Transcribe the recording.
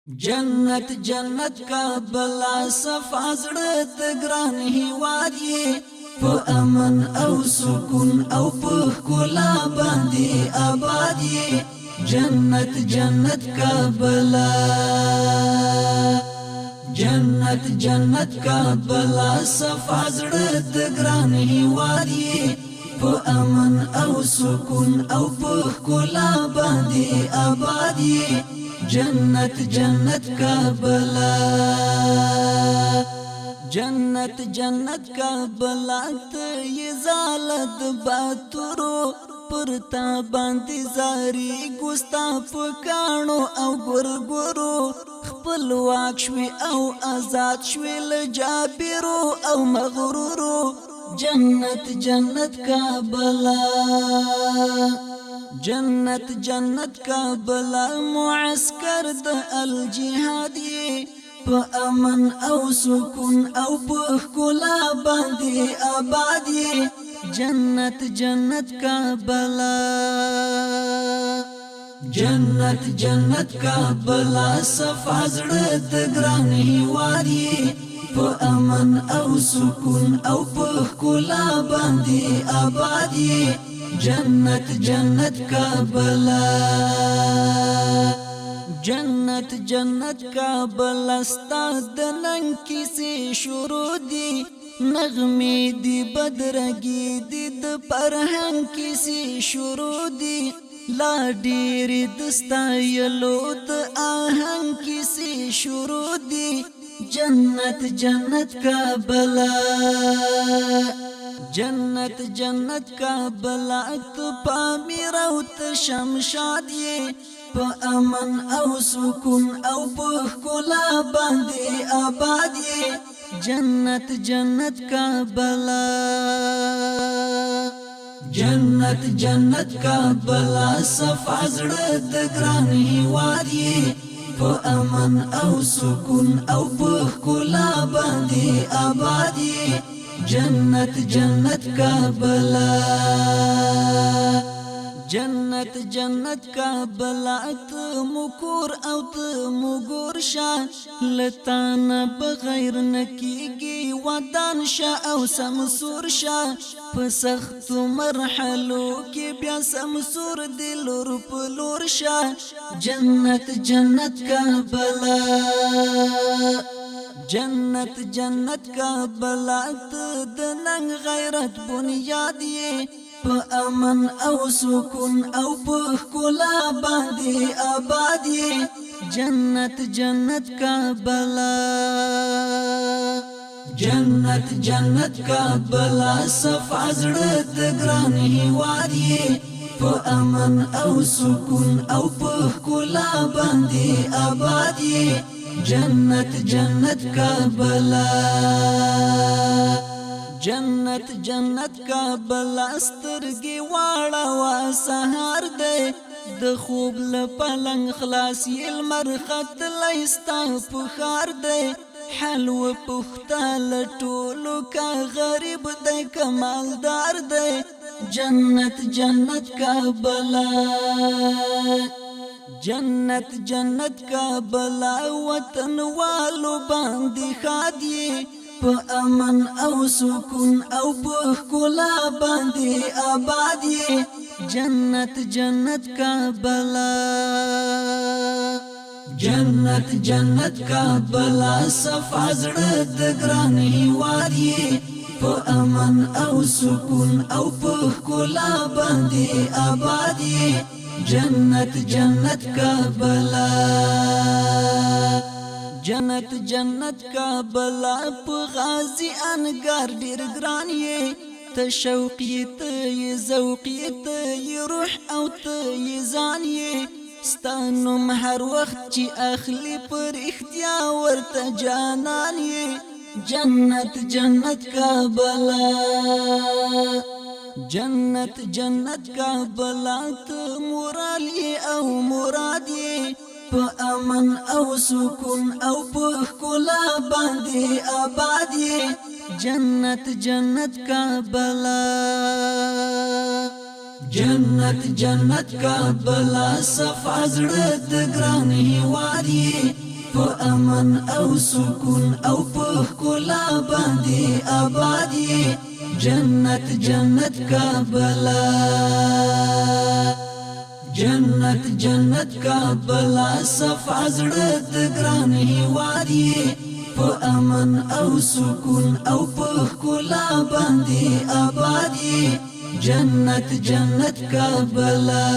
جنت جنت کا بلا صفا زړه د ګران هیواد یې په امن او سکون او په ښکلا باندې آباد یې جنت جنت کا بلا جنت جنت کا بلا صفا زړه د ګران هیواد یې په امن او سکون او په ښکلا باندې آباد یې جنت جنت کا بلا جنت جنت کا بلا ته یې زالد باتورو پرتا باندې زاری ګستا پکانو او ګورګورو خپل واک شوي او آزاد شوي له جابرو او مغرورو جنت جنت کا بلا جنت جنت کا بلا معسكر د الجهاد په امن او سکون او په ښکلا باندې آباد جنت جنت کا بلا جنت جنت کا بلا صفا زړه د ګران هیواد په امن او سکون او په ښکلا باندې آباد جنت جنت کا بلا جنت جنت کا بلا ستا د نن کیسې شروع دي نغمې دی بدرګي دی د فرهنګ کیسې شروع دي لا ډېر دستا یلو د آهنګ کیسې شروع دي جنت جنت کا بلا جنت جنت کا بلا تو پامیر او شمشاد یې په امن او سکون او په ښکلا باندې آباد یې جنت جنت کا بلا جنت جنت کا بلا صفا زړه د ګران هیواد یې په امن او سکون او په ښکلا باندې آباد یې جنت جنت کا بلا جنت جنت کا بلا ته مکور او ته مګور شه لتان بغیر نکیږي ودان شه او سمسور شه په سخت مرحلو کې بیا سمسور دی لور په لور شه جنت جنت کا بلا جنت جنت کا بلا ته د ننګ غیرت بنیاد یې په امن او سکون او په ښکلا باندې آباد یې جنت جنت کا بلا جنت جنت کا بلا صفا زړه د ګران هیواد یې په امن او سکون او په ښکلا باندې آباد یې جنت جنت کا بلا جنت جنت کا بلا سترګي واړه وا سهار دی د خوب له پلنګ خلاص یې لمر خط لایستا پخار دی حلو پخته لټولو کا غریب دی کمالدار دی جنت جنت کا بلا جنت جنت کا بلا وطن والو باندې خادي په امن او سکون او په ښکلا باندې آباد جنت جنت کا بلا جنت جنت کا بلا صفا زړه د ګران هیواد په امن او سکون او په ښکلا باندې آباد جنت جنت کا بلا جنت جنت کا بلا په غازی انګار ډیر ګران یې ته شوقی ته ذوقی ته روح او ته ځان یې ستانو هر وخت چې اخلي پر اختیار ورته جانان یې جنت جنت کا بلا جنت جنت کا بلا ته مرال او مراد یې په امن او سکون او په ښکلا باندې آباد جنت جنت کا بلا جنت جنت کا بلا صفا زړه د ګران هیواد په امن او سکون او په ښکلا باندې آباد یې جنت جنت کابلا جنت جنت کابلا صفا زړه د ګران هیواد یې په امن او سکون او په ښکلا باندې آباد یې جنت جنت کابلا